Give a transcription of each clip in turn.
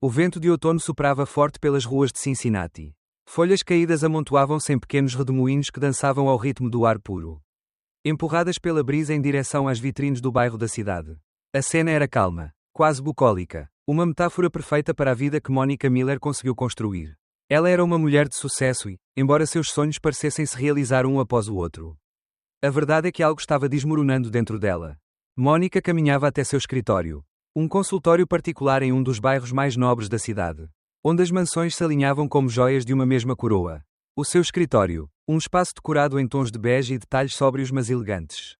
O vento de outono soprava forte pelas ruas de Cincinnati. Folhas caídas amontoavam-se em pequenos redemoinhos que dançavam ao ritmo do ar puro. Empurradas pela brisa em direção às vitrines do bairro da cidade. A cena era calma, quase bucólica, uma metáfora perfeita para a vida que Monica Miller conseguiu construir. Ela era uma mulher de sucesso e, embora seus sonhos parecessem se realizar um após o outro, a verdade é que algo estava desmoronando dentro dela. Monica caminhava até seu escritório, um consultório particular em um dos bairros mais nobres da cidade, onde as mansões se alinhavam como joias de uma mesma coroa. O seu escritório, um espaço decorado em tons de bege e detalhes sóbrios mas elegantes,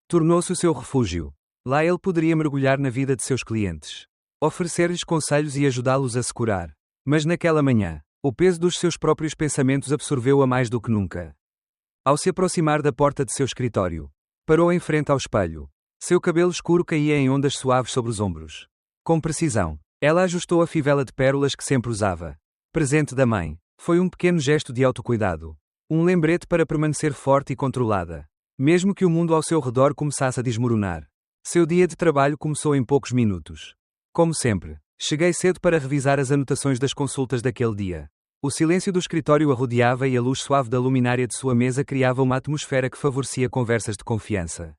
tornou-se o seu refúgio. Lá ele poderia mergulhar na vida de seus clientes, oferecer-lhes conselhos e ajudá-los a se curar. Mas naquela manhã, o peso dos seus próprios pensamentos absorveu-a mais do que nunca. Ao se aproximar da porta de seu escritório, parou em frente ao espelho. Seu cabelo escuro caía em ondas suaves sobre os ombros. Com precisão, ela ajustou a fivela de pérolas que sempre usava. Presente da mãe, foi um pequeno gesto de autocuidado. Um lembrete para permanecer forte e controlada, mesmo que o mundo ao seu redor começasse a desmoronar. Seu dia de trabalho começou em poucos minutos. Como sempre, cheguei cedo para revisar as anotações das consultas daquele dia. O silêncio do escritório a rodeava e a luz suave da luminária de sua mesa criava uma atmosfera que favorecia conversas de confiança.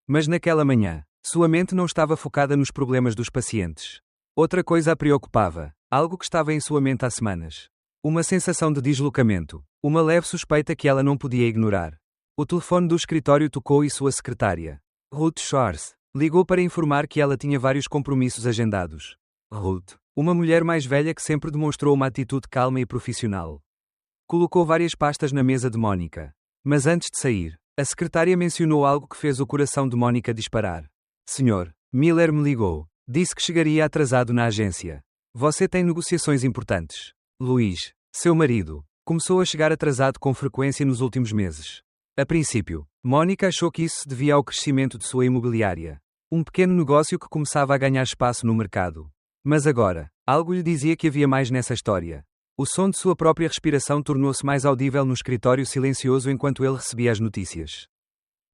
Mas naquela manhã, sua mente não estava focada nos problemas dos pacientes. Outra coisa a preocupava, algo que estava em sua mente há semanas. Uma sensação de deslocamento, uma leve suspeita que ela não podia ignorar. O telefone do escritório tocou e sua secretária, Ruth Schwartz, ligou para informar que ela tinha vários compromissos agendados. Ruth, uma mulher mais velha que sempre demonstrou uma atitude calma e profissional, colocou várias pastas na mesa de Monica. Mas antes de sair, a secretária mencionou algo que fez o coração de Monica disparar. Senhor, Miller me ligou. Disse que chegaria atrasado na agência. Você tem negociações importantes. Luís, seu marido, começou a chegar atrasado com frequência nos últimos meses. A princípio, Monica achou que isso se devia ao crescimento de sua imobiliária. Um pequeno negócio que começava a ganhar espaço no mercado. Mas agora, algo lhe dizia que havia mais nessa história. O som de sua própria respiração tornou-se mais audível no escritório silencioso enquanto ele recebia as notícias.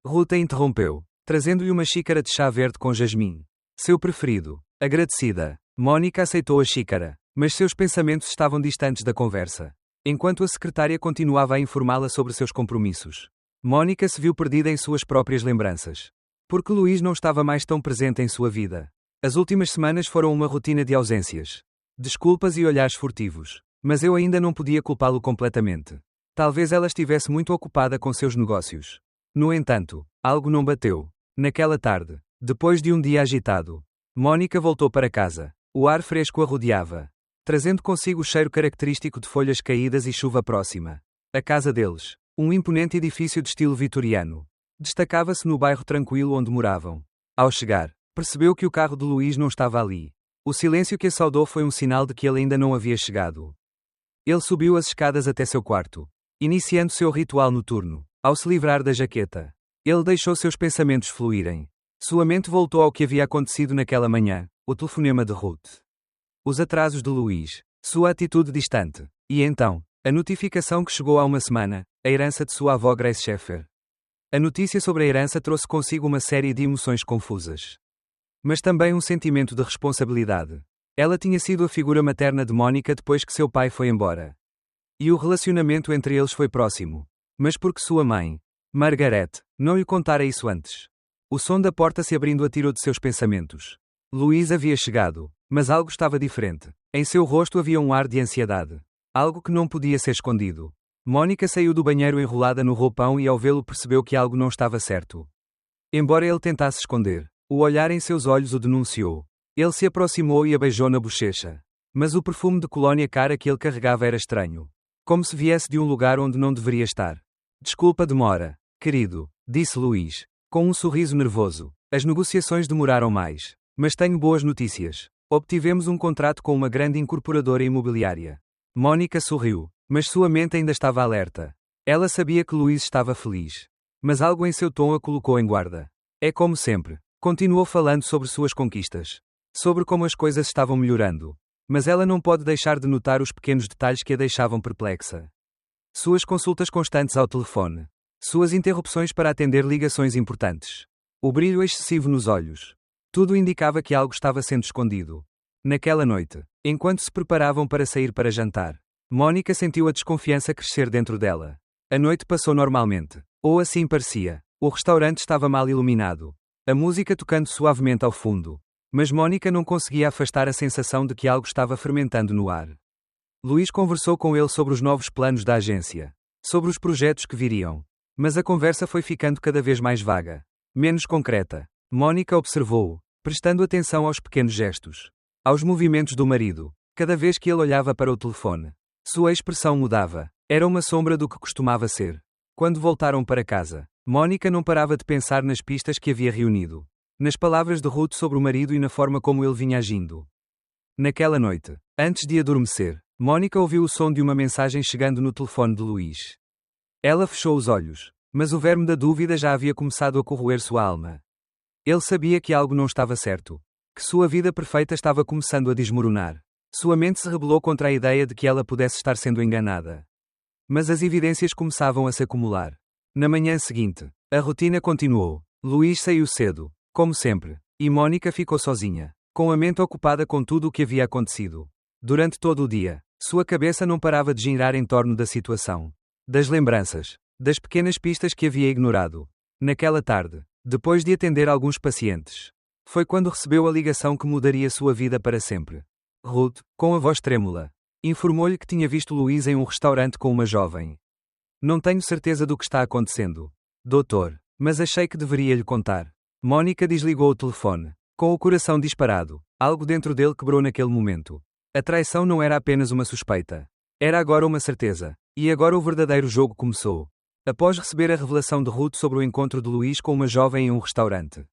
Ruth a interrompeu, trazendo-lhe uma xícara de chá verde com jasmim. Seu preferido. Agradecida, Monica aceitou a xícara, mas seus pensamentos estavam distantes da conversa. Enquanto a secretária continuava a informá-la sobre seus compromissos, Monica se viu perdida em suas próprias lembranças. Porque Luís não estava mais tão presente em sua vida. As últimas semanas foram uma rotina de ausências, desculpas e olhares furtivos. Mas eu ainda não podia culpá-lo completamente. Talvez ela estivesse muito ocupada com seus negócios. No entanto, algo não bateu. Naquela tarde, depois de um dia agitado, Monica voltou para casa. O ar fresco a rodeava, trazendo consigo o cheiro característico de folhas caídas e chuva próxima. A casa deles, um imponente edifício de estilo vitoriano, destacava-se no bairro tranquilo onde moravam. Ao chegar, percebeu que o carro de Luís não estava ali. O silêncio que a saudou foi um sinal de que ele ainda não havia chegado. Ele subiu as escadas até seu quarto, iniciando seu ritual noturno. Ao se livrar da jaqueta, ele deixou seus pensamentos fluírem. Sua mente voltou ao que havia acontecido naquela manhã, o telefonema de Ruth, os atrasos de Luís, sua atitude distante, e então, a notificação que chegou há uma semana, a herança de sua avó Grace Sheffer. A notícia sobre a herança trouxe consigo uma série de emoções confusas, mas também um sentimento de responsabilidade. Ela tinha sido a figura materna de Monica depois que seu pai foi embora. E o relacionamento entre eles foi próximo. Mas porque sua mãe, Margaret, não lhe contara isso antes. O som da porta se abrindo a tirou de seus pensamentos. Luís havia chegado, mas algo estava diferente. Em seu rosto havia um ar de ansiedade. Algo que não podia ser escondido. Monica saiu do banheiro enrolada no roupão e ao vê-lo percebeu que algo não estava certo. Embora ele tentasse esconder, o olhar em seus olhos o denunciou. Ele se aproximou e a beijou na bochecha. Mas o perfume de colónia cara que ele carregava era estranho. Como se viesse de um lugar onde não deveria estar. Desculpa a demora, querido, disse Luís, com um sorriso nervoso. As negociações demoraram mais. Mas tenho boas notícias. Obtivemos um contrato com uma grande incorporadora imobiliária. Monica sorriu, mas sua mente ainda estava alerta. Ela sabia que Luís estava feliz. Mas algo em seu tom a colocou em guarda. É como sempre. Continuou falando sobre suas conquistas. Sobre como as coisas estavam melhorando. Mas ela não pode deixar de notar os pequenos detalhes que a deixavam perplexa. Suas consultas constantes ao telefone. Suas interrupções para atender ligações importantes. O brilho excessivo nos olhos. Tudo indicava que algo estava sendo escondido. Naquela noite, enquanto se preparavam para sair para jantar, Mónica sentiu a desconfiança crescer dentro dela. A noite passou normalmente, ou assim parecia. O restaurante estava mal iluminado, a música tocando suavemente ao fundo. Mas Mónica não conseguia afastar a sensação de que algo estava fermentando no ar. Luís conversou com ele sobre os novos planos da agência, sobre os projetos que viriam. Mas a conversa foi ficando cada vez mais vaga, menos concreta. Mónica observou-o, prestando atenção aos pequenos gestos, aos movimentos do marido, cada vez que ele olhava para o telefone. Sua expressão mudava, era uma sombra do que costumava ser. Quando voltaram para casa, Mónica não parava de pensar nas pistas que havia reunido, nas palavras de Ruth sobre o marido e na forma como ele vinha agindo. Naquela noite, antes de adormecer, Mónica ouviu o som de uma mensagem chegando no telefone de Luís. Ela fechou os olhos, mas o verme da dúvida já havia começado a corroer sua alma. Ele sabia que algo não estava certo, que sua vida perfeita estava começando a desmoronar. Sua mente se rebelou contra a ideia de que ela pudesse estar sendo enganada. Mas as evidências começavam a se acumular. Na manhã seguinte, a rotina continuou. Luís saiu cedo, como sempre, e Mónica ficou sozinha, com a mente ocupada com tudo o que havia acontecido. Durante todo o dia, sua cabeça não parava de girar em torno da situação, das lembranças, das pequenas pistas que havia ignorado. Naquela tarde, depois de atender alguns pacientes, foi quando recebeu a ligação que mudaria sua vida para sempre. Ruth, com a voz trêmula, informou-lhe que tinha visto Luís em um restaurante com uma jovem. Não tenho certeza do que está acontecendo, doutor, mas achei que deveria lhe contar. Mónica desligou o telefone, com o coração disparado. Algo dentro dele quebrou naquele momento. A traição não era apenas uma suspeita. Era agora uma certeza. E agora o verdadeiro jogo começou. Após receber a revelação de Ruth sobre o encontro de Luís com uma jovem em um restaurante,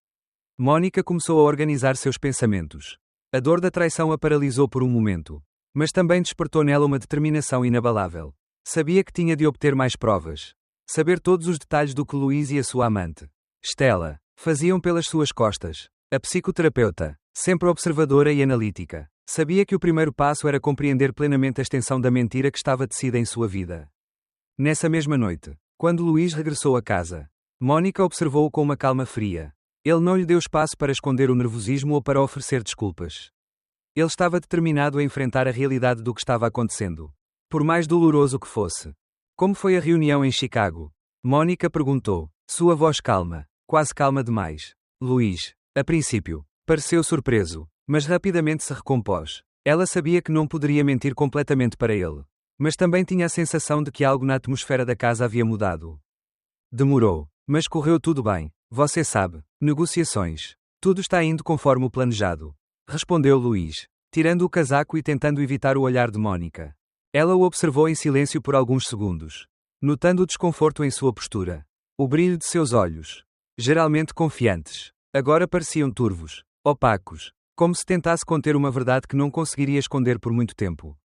Mónica começou a organizar seus pensamentos. A dor da traição a paralisou por um momento, mas também despertou nela uma determinação inabalável. Sabia que tinha de obter mais provas. Saber todos os detalhes do que Luís e a sua amante, Stella, faziam pelas suas costas. A psicoterapeuta, sempre observadora e analítica, sabia que o primeiro passo era compreender plenamente a extensão da mentira que estava tecida em sua vida. Nessa mesma noite, quando Luís regressou a casa, Mónica observou-o com uma calma fria. Ele não lhe deu espaço para esconder o nervosismo ou para oferecer desculpas. Ele estava determinado a enfrentar a realidade do que estava acontecendo, por mais doloroso que fosse. Como foi a reunião em Chicago? Mónica perguntou, sua voz calma, quase calma demais. Luís, a princípio, pareceu surpreso, mas rapidamente se recompôs. Ela sabia que não poderia mentir completamente para ele, mas também tinha a sensação de que algo na atmosfera da casa havia mudado. Demorou, mas correu tudo bem. Você sabe, negociações. Tudo está indo conforme o planejado. Respondeu Luís, tirando o casaco e tentando evitar o olhar de Mónica. Ela o observou em silêncio por alguns segundos, notando o desconforto em sua postura. O brilho de seus olhos, geralmente confiantes, agora pareciam turvos, opacos, como se tentasse conter uma verdade que não conseguiria esconder por muito tempo.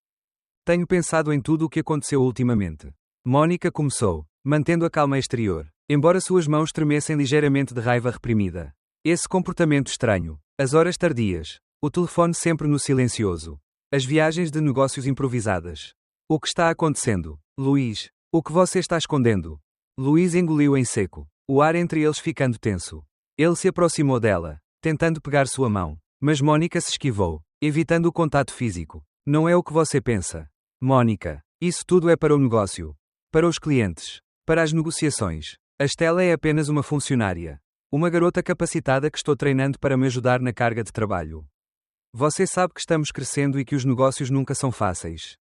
Tenho pensado em tudo o que aconteceu ultimamente. Mónica começou, mantendo a calma exterior, embora suas mãos tremessem ligeiramente de raiva reprimida. Esse comportamento estranho, as horas tardias, o telefone sempre no silencioso, as viagens de negócios improvisadas. O que está acontecendo, Luís? O que você está escondendo? Luís engoliu em seco, o ar entre eles ficando tenso. Ele se aproximou dela, tentando pegar sua mão, mas Mónica se esquivou, evitando o contato físico. Não é o que você pensa. Mónica, isso tudo é para o negócio. Para os clientes. Para as negociações. A Stella é apenas uma funcionária. Uma garota capacitada que estou treinando para me ajudar na carga de trabalho. Você sabe que estamos crescendo e que os negócios nunca são fáceis.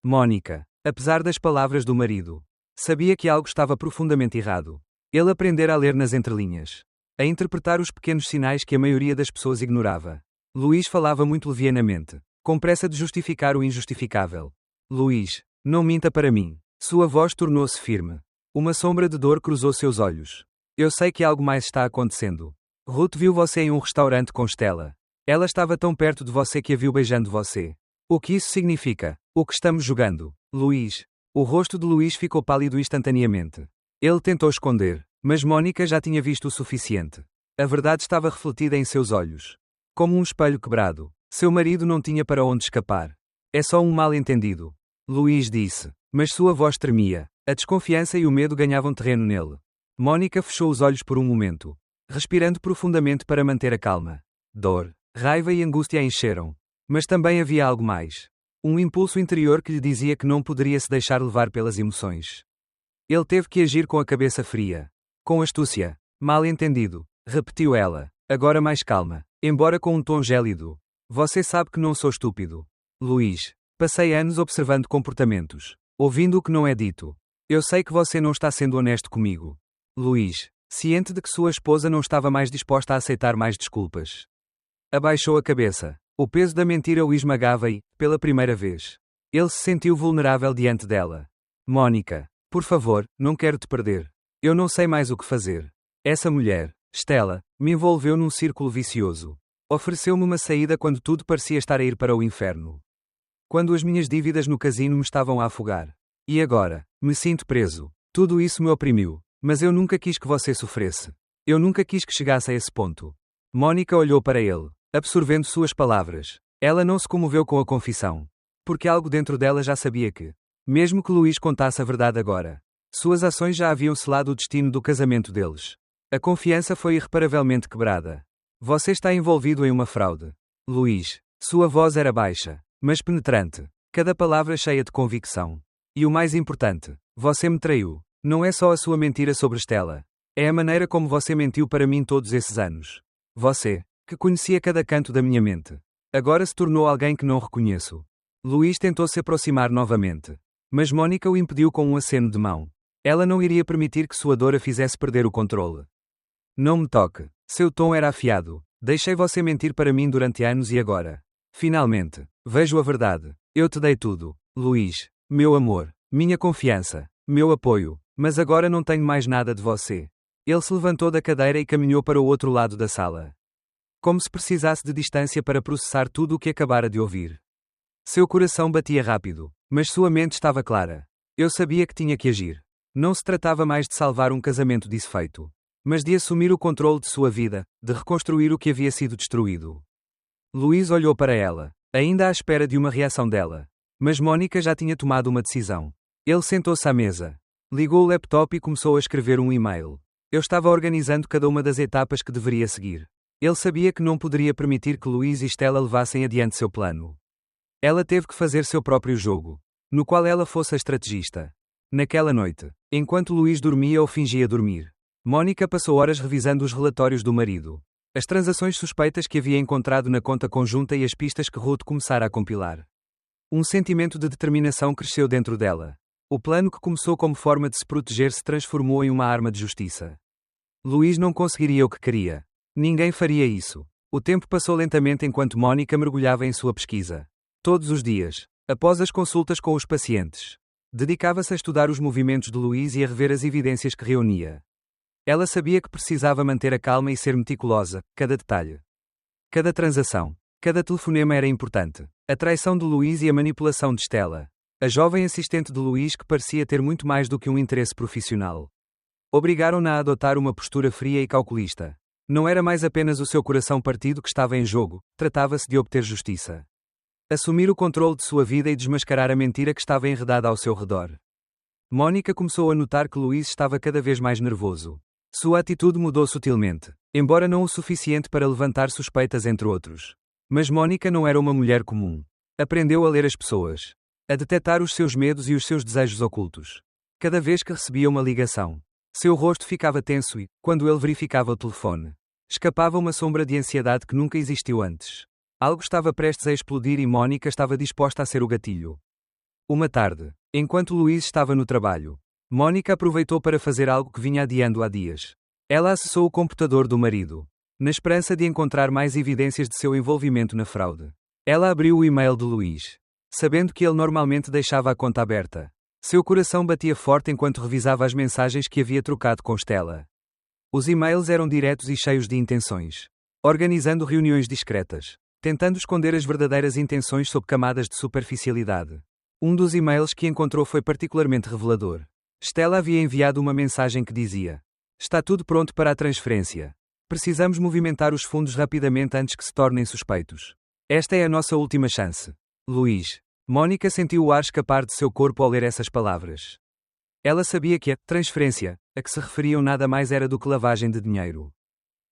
Mónica, apesar das palavras do marido, sabia que algo estava profundamente errado. Ele aprendera a ler nas entrelinhas, a interpretar os pequenos sinais que a maioria das pessoas ignorava. Luís falava muito levianamente, com pressa de justificar o injustificável. Luís, não minta para mim. Sua voz tornou-se firme. Uma sombra de dor cruzou seus olhos. Eu sei que algo mais está acontecendo. Ruth viu você em um restaurante com Stella. Ela estava tão perto de você que a viu beijando você. O que isso significa? O que estamos jogando? Luís. O rosto de Luís ficou pálido instantaneamente. Ele tentou esconder, mas Mónica já tinha visto o suficiente. A verdade estava refletida em seus olhos. Como um espelho quebrado. Seu marido não tinha para onde escapar. É só um mal-entendido. Luís disse, mas sua voz tremia. A desconfiança e o medo ganhavam terreno nele. Mónica fechou os olhos por um momento, respirando profundamente para manter a calma. Dor, raiva e angústia a encheram. Mas também havia algo mais. Um impulso interior que lhe dizia que não poderia se deixar levar pelas emoções. Ele teve que agir com a cabeça fria. Com astúcia. Mal entendido, repetiu ela, agora mais calma, embora com um tom gélido. Você sabe que não sou estúpido. Luís. Passei anos observando comportamentos, ouvindo o que não é dito. Eu sei que você não está sendo honesto comigo. Luís. Ciente de que sua esposa não estava mais disposta a aceitar mais desculpas. Abaixou a cabeça. O peso da mentira o esmagava e, pela primeira vez, ele se sentiu vulnerável diante dela. Mónica, por favor, não quero te perder. Eu não sei mais o que fazer. Essa mulher, Stella, me envolveu num círculo vicioso. Ofereceu-me uma saída quando tudo parecia estar a ir para o inferno. Quando as minhas dívidas no casino me estavam a afogar. E agora, me sinto preso. Tudo isso me oprimiu. Mas eu nunca quis que você sofresse. Eu nunca quis que chegasse a esse ponto. Mónica olhou para ele, absorvendo suas palavras. Ela não se comoveu com a confissão. Porque algo dentro dela já sabia que, mesmo que Luís contasse a verdade agora, suas ações já haviam selado o destino do casamento deles. A confiança foi irreparavelmente quebrada. Você está envolvido em uma fraude. Luís. Sua voz era baixa, mas penetrante. Cada palavra cheia de convicção. E o mais importante, você me traiu. Não é só a sua mentira sobre Stella. É a maneira como você mentiu para mim todos esses anos. Você, que conhecia cada canto da minha mente, agora se tornou alguém que não reconheço. Luís tentou se aproximar novamente. Mas Mónica o impediu com um aceno de mão. Ela não iria permitir que sua dor a fizesse perder o controle. Não me toque. Seu tom era afiado. Deixei você mentir para mim durante anos e agora, finalmente, vejo a verdade. Eu te dei tudo, Luís, meu amor, minha confiança, meu apoio, mas agora não tenho mais nada de você. Ele se levantou da cadeira e caminhou para o outro lado da sala. Como se precisasse de distância para processar tudo o que acabara de ouvir. Seu coração batia rápido, mas sua mente estava clara. Eu sabia que tinha que agir. Não se tratava mais de salvar um casamento desfeito, mas de assumir o controle de sua vida, de reconstruir o que havia sido destruído. Luís olhou para ela, ainda à espera de uma reação dela. Mas Mónica já tinha tomado uma decisão. Ele sentou-se à mesa. Ligou o laptop e começou a escrever um e-mail. Eu estava organizando cada uma das etapas que deveria seguir. Ele sabia que não poderia permitir que Luís e Stella levassem adiante seu plano. Ela teve que fazer seu próprio jogo, no qual ela fosse a estrategista. Naquela noite, enquanto Luís dormia ou fingia dormir, Mónica passou horas revisando os relatórios do marido, as transações suspeitas que havia encontrado na conta conjunta e as pistas que Ruth começara a compilar. Um sentimento de determinação cresceu dentro dela. O plano que começou como forma de se proteger se transformou em uma arma de justiça. Luís não conseguiria o que queria. Ninguém faria isso. O tempo passou lentamente enquanto Mónica mergulhava em sua pesquisa. Todos os dias, após as consultas com os pacientes, dedicava-se a estudar os movimentos de Luís e a rever as evidências que reunia. Ela sabia que precisava manter a calma e ser meticulosa, cada detalhe. Cada transação, cada telefonema era importante. A traição de Luís e a manipulação de Stella, a jovem assistente de Luís que parecia ter muito mais do que um interesse profissional, obrigaram-na a adotar uma postura fria e calculista. Não era mais apenas o seu coração partido que estava em jogo, tratava-se de obter justiça. Assumir o controle de sua vida e desmascarar a mentira que estava enredada ao seu redor. Mónica começou a notar que Luís estava cada vez mais nervoso. Sua atitude mudou sutilmente, embora não o suficiente para levantar suspeitas entre outros. Mas Mónica não era uma mulher comum. Aprendeu a ler as pessoas, a detectar os seus medos e os seus desejos ocultos. Cada vez que recebia uma ligação, seu rosto ficava tenso e, quando ele verificava o telefone, escapava uma sombra de ansiedade que nunca existiu antes. Algo estava prestes a explodir e Mónica estava disposta a ser o gatilho. Uma tarde, enquanto Luís estava no trabalho, Mónica aproveitou para fazer algo que vinha adiando há dias. Ela acessou o computador do marido, na esperança de encontrar mais evidências de seu envolvimento na fraude. Ela abriu o e-mail de Luís, sabendo que ele normalmente deixava a conta aberta. Seu coração batia forte enquanto revisava as mensagens que havia trocado com Stella. Os e-mails eram diretos e cheios de intenções. Organizando reuniões discretas, tentando esconder as verdadeiras intenções sob camadas de superficialidade. Um dos e-mails que encontrou foi particularmente revelador. Stella havia enviado uma mensagem que dizia: "Está tudo pronto para a transferência. Precisamos movimentar os fundos rapidamente antes que se tornem suspeitos. Esta é a nossa última chance. Luís." Mónica sentiu o ar escapar de seu corpo ao ler essas palavras. Ela sabia que a transferência, a que se referiam nada mais era do que lavagem de dinheiro.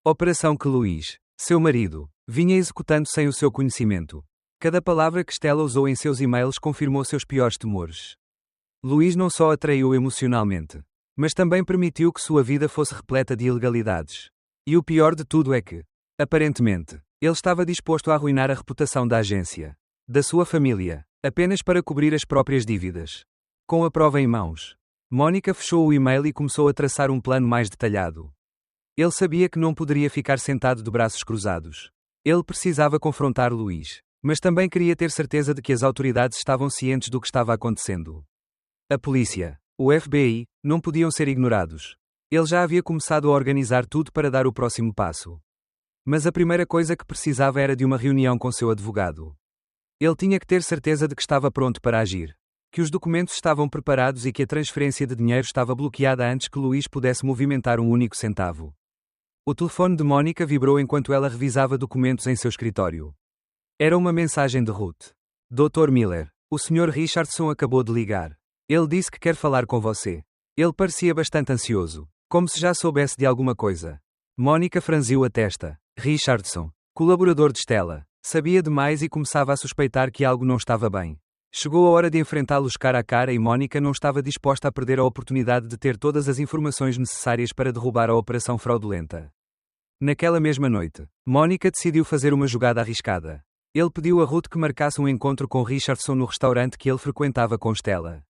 Operação que Luís, seu marido, vinha executando sem o seu conhecimento. Cada palavra que Stella usou em seus e-mails confirmou seus piores temores. Luís não só atraiu emocionalmente, mas também permitiu que sua vida fosse repleta de ilegalidades. E o pior de tudo é que, aparentemente, ele estava disposto a arruinar a reputação da agência, da sua família, apenas para cobrir as próprias dívidas. Com a prova em mãos, Mónica fechou o e-mail e começou a traçar um plano mais detalhado. Ele sabia que não poderia ficar sentado de braços cruzados. Ele precisava confrontar Luís, mas também queria ter certeza de que as autoridades estavam cientes do que estava acontecendo. A polícia, o FBI, não podiam ser ignorados. Ele já havia começado a organizar tudo para dar o próximo passo. Mas a primeira coisa que precisava era de uma reunião com seu advogado. Ele tinha que ter certeza de que estava pronto para agir, que os documentos estavam preparados e que a transferência de dinheiro estava bloqueada antes que Luís pudesse movimentar um único centavo. O telefone de Mónica vibrou enquanto ela revisava documentos em seu escritório. Era uma mensagem de Ruth. Dr. Miller, o Sr. Richardson acabou de ligar. Ele disse que quer falar com você. Ele parecia bastante ansioso, como se já soubesse de alguma coisa. Mónica franziu a testa. Richardson, colaborador de Stella, sabia demais e começava a suspeitar que algo não estava bem. Chegou a hora de enfrentá-los cara a cara e Mónica não estava disposta a perder a oportunidade de ter todas as informações necessárias para derrubar a operação fraudulenta. Naquela mesma noite, Mónica decidiu fazer uma jogada arriscada. Ele pediu a Ruth que marcasse um encontro com Richardson no restaurante que ele frequentava com Stella.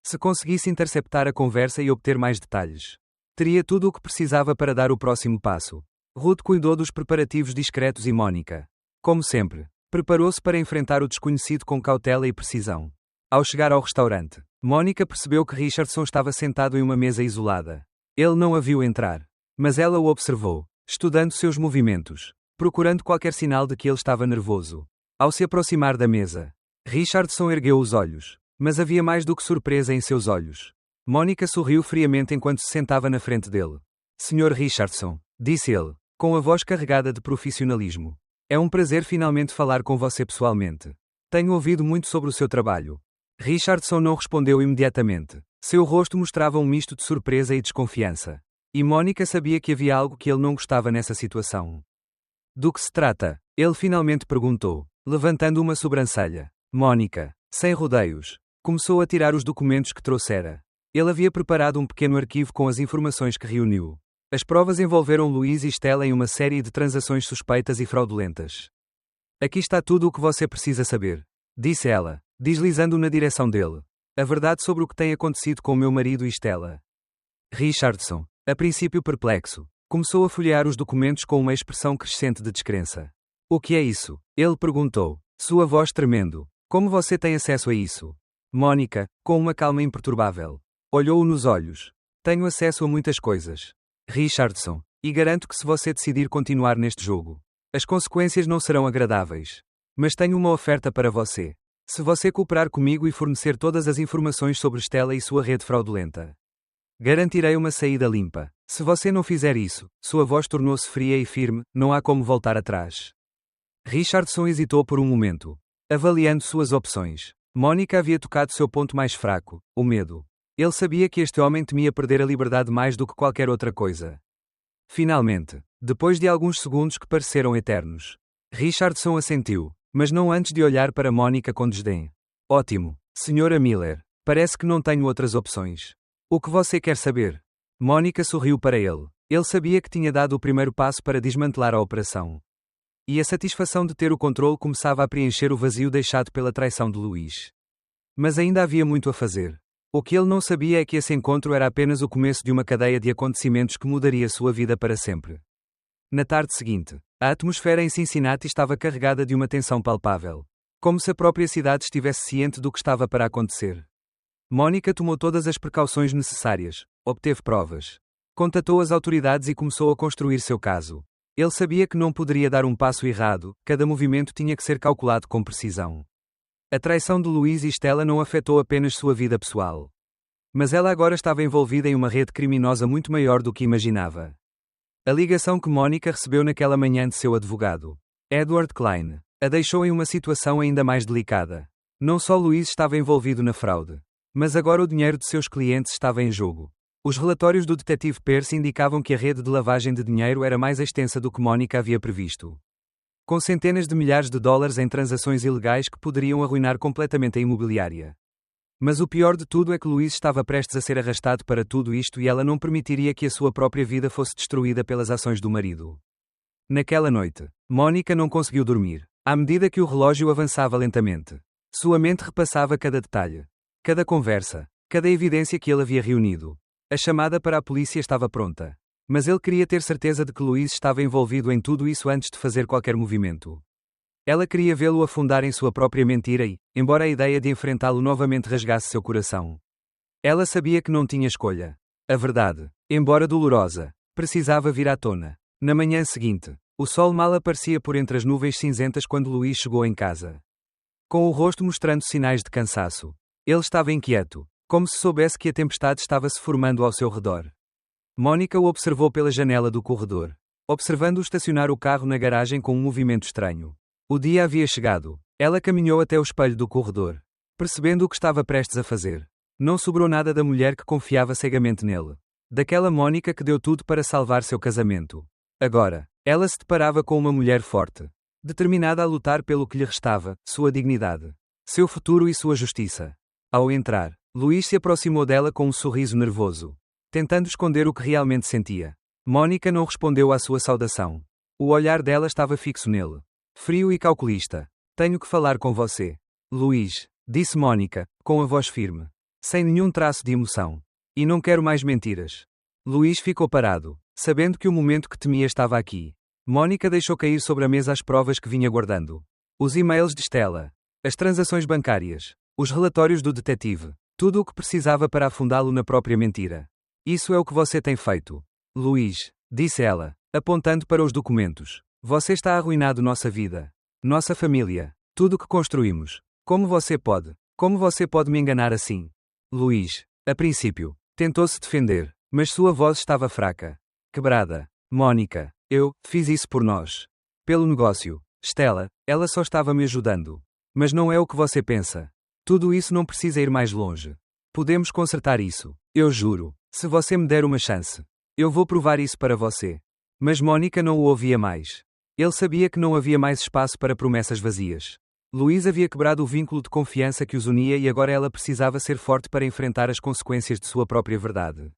Se conseguisse interceptar a conversa e obter mais detalhes, teria tudo o que precisava para dar o próximo passo. Ruth cuidou dos preparativos discretos e Mónica, como sempre, preparou-se para enfrentar o desconhecido com cautela e precisão. Ao chegar ao restaurante, Mónica percebeu que Richardson estava sentado em uma mesa isolada. Ele não a viu entrar, mas ela o observou, estudando seus movimentos, procurando qualquer sinal de que ele estava nervoso. Ao se aproximar da mesa, Richardson ergueu os olhos, mas havia mais do que surpresa em seus olhos. Mónica sorriu friamente enquanto se sentava na frente dele. Sr. Richardson, disse ele, com a voz carregada de profissionalismo. É um prazer finalmente falar com você pessoalmente. Tenho ouvido muito sobre o seu trabalho. Richardson não respondeu imediatamente. Seu rosto mostrava um misto de surpresa e desconfiança. E Mónica sabia que havia algo que ele não gostava nessa situação. Do que se trata? Ele finalmente perguntou, levantando uma sobrancelha. Mónica, sem rodeios, começou a tirar os documentos que trouxera. Ele havia preparado um pequeno arquivo com as informações que reuniu. As provas envolveram Luís e Stella em uma série de transações suspeitas e fraudulentas. Aqui está tudo o que você precisa saber, disse ela, deslizando na direção dele. A verdade sobre o que tem acontecido com meu marido e Stella. Richardson, a princípio perplexo, começou a folhear os documentos com uma expressão crescente de descrença. O que é isso? Ele perguntou, sua voz tremendo. Como você tem acesso a isso? Mónica, com uma calma imperturbável, olhou-o nos olhos. Tenho acesso a muitas coisas. Richardson, e garanto que se você decidir continuar neste jogo, as consequências não serão agradáveis. Mas tenho uma oferta para você. Se você cooperar comigo e fornecer todas as informações sobre Stella e sua rede fraudulenta, garantirei uma saída limpa. Se você não fizer isso, sua voz tornou-se fria e firme, não há como voltar atrás. Richardson hesitou por um momento, avaliando suas opções. Mónica havia tocado seu ponto mais fraco, o medo. Ele sabia que este homem temia perder a liberdade mais do que qualquer outra coisa. Finalmente, depois de alguns segundos que pareceram eternos, Richardson assentiu, mas não antes de olhar para Mónica com desdém. Ótimo, Sra. Miller, parece que não tenho outras opções. O que você quer saber? Mónica sorriu para ele. Ele sabia que tinha dado o primeiro passo para desmantelar a operação. E a satisfação de ter o controle começava a preencher o vazio deixado pela traição de Luís. Mas ainda havia muito a fazer. O que ele não sabia é que esse encontro era apenas o começo de uma cadeia de acontecimentos que mudaria sua vida para sempre. Na tarde seguinte, a atmosfera em Cincinnati estava carregada de uma tensão palpável. Como se a própria cidade estivesse ciente do que estava para acontecer. Mónica tomou todas as precauções necessárias, obteve provas, contatou as autoridades e começou a construir seu caso. Ele sabia que não poderia dar um passo errado, cada movimento tinha que ser calculado com precisão. A traição de Luís e Stella não afetou apenas sua vida pessoal. Mas ela agora estava envolvida em uma rede criminosa muito maior do que imaginava. A ligação que Mónica recebeu naquela manhã de seu advogado, Edward Klein, a deixou em uma situação ainda mais delicada. Não só Luís estava envolvido na fraude, mas agora o dinheiro de seus clientes estava em jogo. Os relatórios do detetive Pierce indicavam que a rede de lavagem de dinheiro era mais extensa do que Mónica havia previsto. com centenas de milhares de dólares em transações ilegais que poderiam arruinar completamente a imobiliária. Mas o pior de tudo é que Luís estava prestes a ser arrastado para tudo isto e ela não permitiria que a sua própria vida fosse destruída pelas ações do marido. Naquela noite, Mónica não conseguiu dormir, à medida que o relógio avançava lentamente. Sua mente repassava cada detalhe, cada conversa, cada evidência que ele havia reunido. A chamada para a polícia estava pronta. Mas ele queria ter certeza de que Luís estava envolvido em tudo isso antes de fazer qualquer movimento. Ela queria vê-lo afundar em sua própria mentira e, embora a ideia de enfrentá-lo novamente rasgasse seu coração, ela sabia que não tinha escolha. A verdade, embora dolorosa, precisava vir à tona. Na manhã seguinte, o sol mal aparecia por entre as nuvens cinzentas quando Luís chegou em casa. Com o rosto mostrando sinais de cansaço, ele estava inquieto, como se soubesse que a tempestade estava se formando ao seu redor. Mónica o observou pela janela do corredor, observando-o estacionar o carro na garagem com um movimento estranho. O dia havia chegado. Ela caminhou até o espelho do corredor, percebendo o que estava prestes a fazer. Não sobrou nada da mulher que confiava cegamente nele. Daquela Mónica que deu tudo para salvar seu casamento. Agora, ela se deparava com uma mulher forte, determinada a lutar pelo que lhe restava, sua dignidade, seu futuro e sua justiça. Ao entrar, Luís se aproximou dela com um sorriso nervoso, tentando esconder o que realmente sentia. Mónica não respondeu à sua saudação. O olhar dela estava fixo nele, frio e calculista. Tenho que falar com você. Luís, disse Mónica, com a voz firme, sem nenhum traço de emoção. E não quero mais mentiras. Luís ficou parado, sabendo que o momento que temia estava aqui. Mónica deixou cair sobre a mesa as provas que vinha guardando. Os e-mails de Stella, as transações bancárias, os relatórios do detetive, tudo o que precisava para afundá-lo na própria mentira. Isso é o que você tem feito. Luís, disse ela, apontando para os documentos. Você está arruinado nossa vida. Nossa família. Tudo o que construímos. Como você pode me enganar assim? Luís, a princípio, tentou-se defender, mas sua voz estava fraca. Quebrada. Mónica, eu fiz isso por nós. Pelo negócio. Stella, ela só estava me ajudando. Mas não é o que você pensa. Tudo isso não precisa ir mais longe. Podemos consertar isso. Eu juro. Se você me der uma chance, eu vou provar isso para você. Mas Mónica não o ouvia mais. Ele sabia que não havia mais espaço para promessas vazias. Luís havia quebrado o vínculo de confiança que os unia e agora ela precisava ser forte para enfrentar as consequências de sua própria verdade.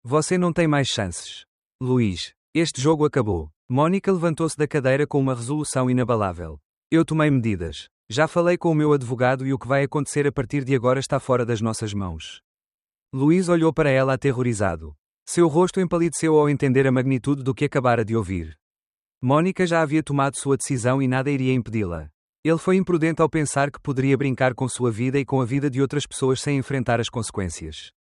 Você não tem mais chances. Luís, este jogo acabou. Mónica levantou-se da cadeira com uma resolução inabalável. Eu tomei medidas. Já falei com o meu advogado e o que vai acontecer a partir de agora está fora das nossas mãos. Luís olhou para ela aterrorizado. Seu rosto empalideceu ao entender a magnitude do que acabara de ouvir. Mónica já havia tomado sua decisão e nada iria impedi-la. Ele foi imprudente ao pensar que poderia brincar com sua vida e com a vida de outras pessoas sem enfrentar as consequências.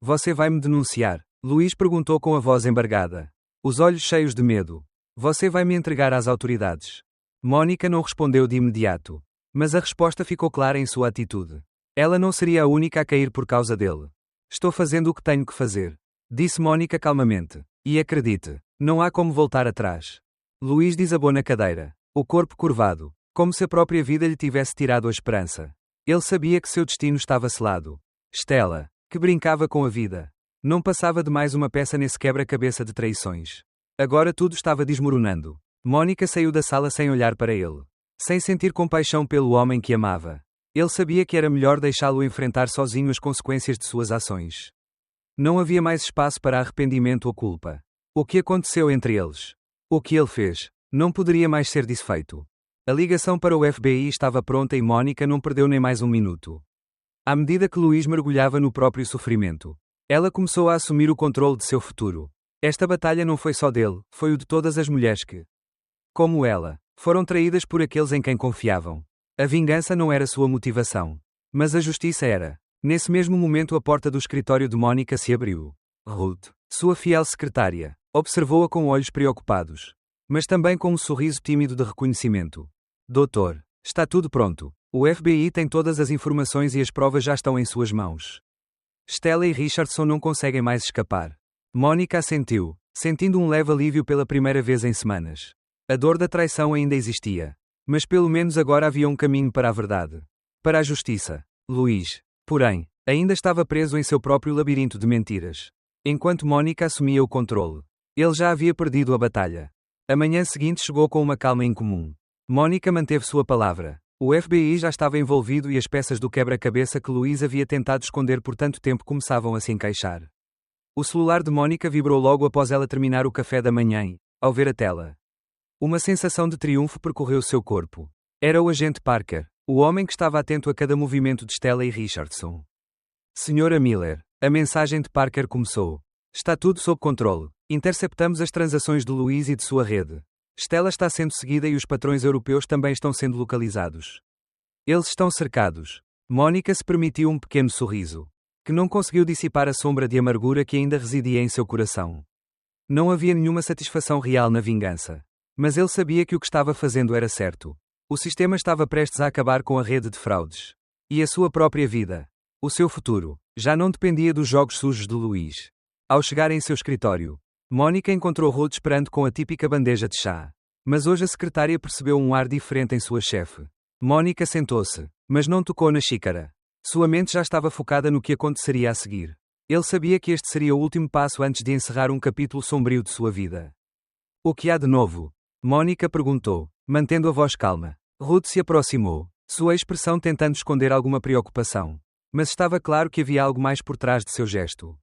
Você vai me denunciar? Luís perguntou com a voz embargada, os olhos cheios de medo. Você vai me entregar às autoridades? Mónica não respondeu de imediato, mas a resposta ficou clara em sua atitude. Ela não seria a única a cair por causa dele. Estou fazendo o que tenho que fazer, disse Mónica calmamente. E acredite, não há como voltar atrás. Luís desabou na cadeira, o corpo curvado, como se a própria vida lhe tivesse tirado a esperança. Ele sabia que seu destino estava selado. Stella, que brincava com a vida, não passava de mais uma peça nesse quebra-cabeça de traições. Agora tudo estava desmoronando. Mónica saiu da sala sem olhar para ele, sem sentir compaixão pelo homem que amava. Ele sabia que era melhor deixá-lo enfrentar sozinho as consequências de suas ações. Não havia mais espaço para arrependimento ou culpa. O que aconteceu entre eles? O que ele fez? Não poderia mais ser desfeito. A ligação para o FBI estava pronta e Mónica não perdeu nem mais um minuto. À medida que Luís mergulhava no próprio sofrimento, ela começou a assumir o controle de seu futuro. Esta batalha não foi só dele, foi o de todas as mulheres que, como ela, foram traídas por aqueles em quem confiavam. A vingança não era sua motivação, mas a justiça era. Nesse mesmo momento a porta do escritório de Mónica se abriu. Ruth, sua fiel secretária, observou-a com olhos preocupados, mas também com um sorriso tímido de reconhecimento. Doutor, está tudo pronto. O FBI tem todas as informações e as provas já estão em suas mãos. Stella e Richardson não conseguem mais escapar. Mónica assentiu, sentindo um leve alívio pela primeira vez em semanas. A dor da traição ainda existia, mas pelo menos agora havia um caminho para a verdade. Para a justiça. Luís, porém, ainda estava preso em seu próprio labirinto de mentiras. Enquanto Mónica assumia o controle, ele já havia perdido a batalha. A manhã seguinte chegou com uma calma incomum. Mônica manteve sua palavra. O FBI já estava envolvido e as peças do quebra-cabeça que Louise havia tentado esconder por tanto tempo começavam a se encaixar. O celular de Mônica vibrou logo após ela terminar o café da manhã e, ao ver a tela, uma sensação de triunfo percorreu seu corpo. Era o agente Parker, o homem que estava atento a cada movimento de Stella e Richardson. Senhora Miller, a mensagem de Parker começou. Está tudo sob controle. Interceptamos as transações de Louise e de sua rede. Stella está sendo seguida e os patrões europeus também estão sendo localizados. Eles estão cercados. Mônica se permitiu um pequeno sorriso, que não conseguiu dissipar a sombra de amargura que ainda residia em seu coração. Não havia nenhuma satisfação real na vingança. Mas ele sabia que o que estava fazendo era certo. O sistema estava prestes a acabar com a rede de fraudes. E a sua própria vida. O seu futuro. Já não dependia dos jogos sujos de Louise. Ao chegar em seu escritório, Mônica encontrou Ruth esperando com a típica bandeja de chá. Mas hoje a secretária percebeu um ar diferente em sua chefe. Mônica sentou-se, mas não tocou na xícara. Sua mente já estava focada no que aconteceria a seguir. Ele sabia que este seria o último passo antes de encerrar um capítulo sombrio de sua vida. O que há de novo? Mônica perguntou, mantendo a voz calma. Ruth se aproximou, sua expressão tentando esconder alguma preocupação. Mas estava claro que havia algo mais por trás de seu gesto.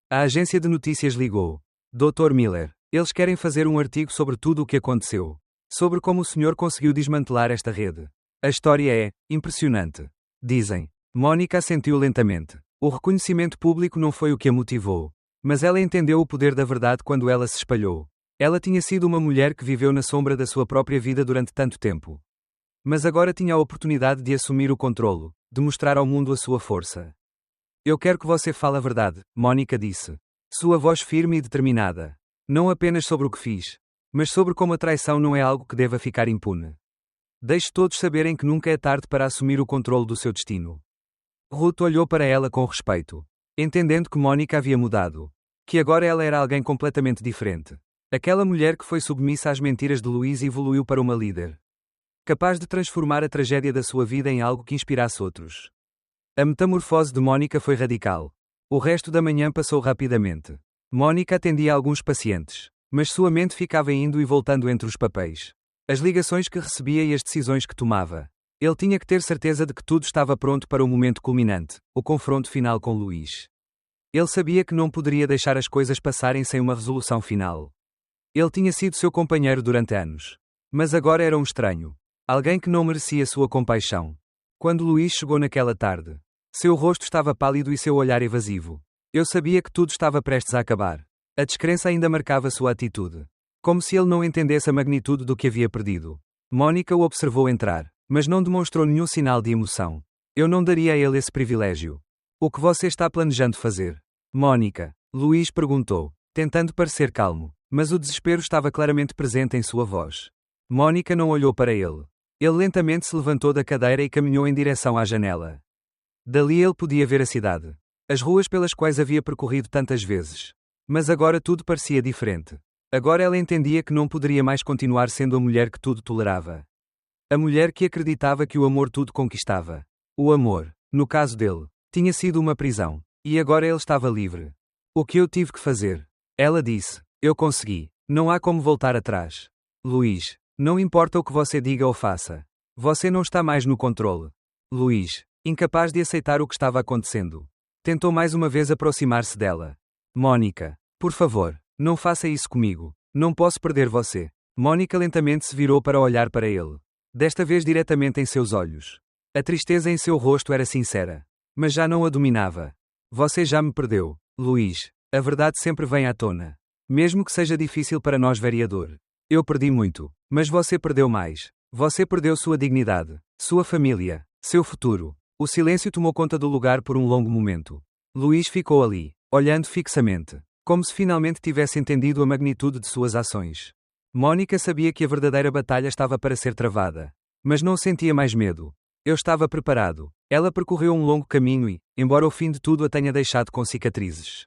A agência de notícias ligou. Dr. Miller, eles querem fazer um artigo sobre tudo o que aconteceu. Sobre como o senhor conseguiu desmantelar esta rede. A história é impressionante. Dizem. Mônica assentiu lentamente. O reconhecimento público não foi o que a motivou. Mas ela entendeu o poder da verdade quando ela se espalhou. Ela tinha sido uma mulher que viveu na sombra da sua própria vida durante tanto tempo. Mas agora tinha a oportunidade de assumir o controlo, de mostrar ao mundo a sua força. Eu quero que você fale a verdade, Mônica disse. Sua voz firme e determinada. Não apenas sobre o que fiz, mas sobre como a traição não é algo que deva ficar impune. Deixe todos saberem que nunca é tarde para assumir o controle do seu destino. Ruth olhou para ela com respeito, entendendo que Mônica havia mudado. Que agora ela era alguém completamente diferente. Aquela mulher que foi submissa às mentiras de Louise evoluiu para uma líder. Capaz de transformar a tragédia da sua vida em algo que inspirasse outros. A metamorfose de Mônica foi radical. O resto da manhã passou rapidamente. Mônica atendia alguns pacientes, mas sua mente ficava indo e voltando entre os papéis. As ligações que recebia e as decisões que tomava. Ele tinha que ter certeza de que tudo estava pronto para o momento culminante, o confronto final com Louise. Ele sabia que não poderia deixar as coisas passarem sem uma resolução final. Ele tinha sido seu companheiro durante anos. Mas agora era um estranho. Alguém que não merecia sua compaixão. Quando Louise chegou naquela tarde, seu rosto estava pálido e seu olhar evasivo. Eu sabia que tudo estava prestes a acabar. A descrença ainda marcava sua atitude. Como se ele não entendesse a magnitude do que havia perdido. Mônica o observou entrar, mas não demonstrou nenhum sinal de emoção. Eu não daria a ele esse privilégio. O que você está planejando fazer? Mônica, Louise perguntou, tentando parecer calmo, mas o desespero estava claramente presente em sua voz. Mônica não olhou para ele. Ele lentamente se levantou da cadeira e caminhou em direção à janela. Dali ele podia ver a cidade. As ruas pelas quais havia percorrido tantas vezes. Mas agora tudo parecia diferente. Agora ela entendia que não poderia mais continuar sendo a mulher que tudo tolerava. A mulher que acreditava que o amor tudo conquistava. O amor, no caso dele, tinha sido uma prisão. E agora ele estava livre. O que eu tive que fazer? Ela disse. Eu consegui. Não há como voltar atrás. Louise, não importa o que você diga ou faça. Você não está mais no controle. Louise, incapaz de aceitar o que estava acontecendo, tentou mais uma vez aproximar-se dela. Mônica, por favor, não faça isso comigo. Não posso perder você. Mônica lentamente se virou para olhar para ele. Desta vez diretamente em seus olhos. A tristeza em seu rosto era sincera. Mas já não a dominava. Você já me perdeu, Louise. A verdade sempre vem à tona. Mesmo que seja difícil para nós, vereador. Eu perdi muito. Mas você perdeu mais. Você perdeu sua dignidade, sua família, seu futuro. O silêncio tomou conta do lugar por um longo momento. Louise ficou ali, olhando fixamente, como se finalmente tivesse entendido a magnitude de suas ações. Mônica sabia que a verdadeira batalha estava para ser travada. Mas não sentia mais medo. Eu estava preparado. Ela percorreu um longo caminho e, embora o fim de tudo a tenha deixado com cicatrizes,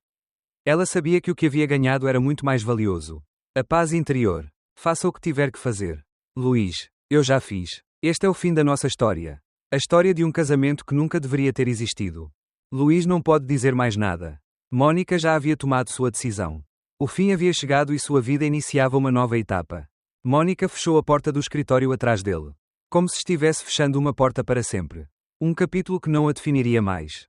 ela sabia que o que havia ganhado era muito mais valioso. A paz interior. Faça o que tiver que fazer. Louise, eu já fiz. Este é o fim da nossa história. A história de um casamento que nunca deveria ter existido. Louise não pode dizer mais nada. Mônica já havia tomado sua decisão. O fim havia chegado e sua vida iniciava uma nova etapa. Mónica fechou a porta do escritório atrás dele. Como se estivesse fechando uma porta para sempre. Um capítulo que não a definiria mais.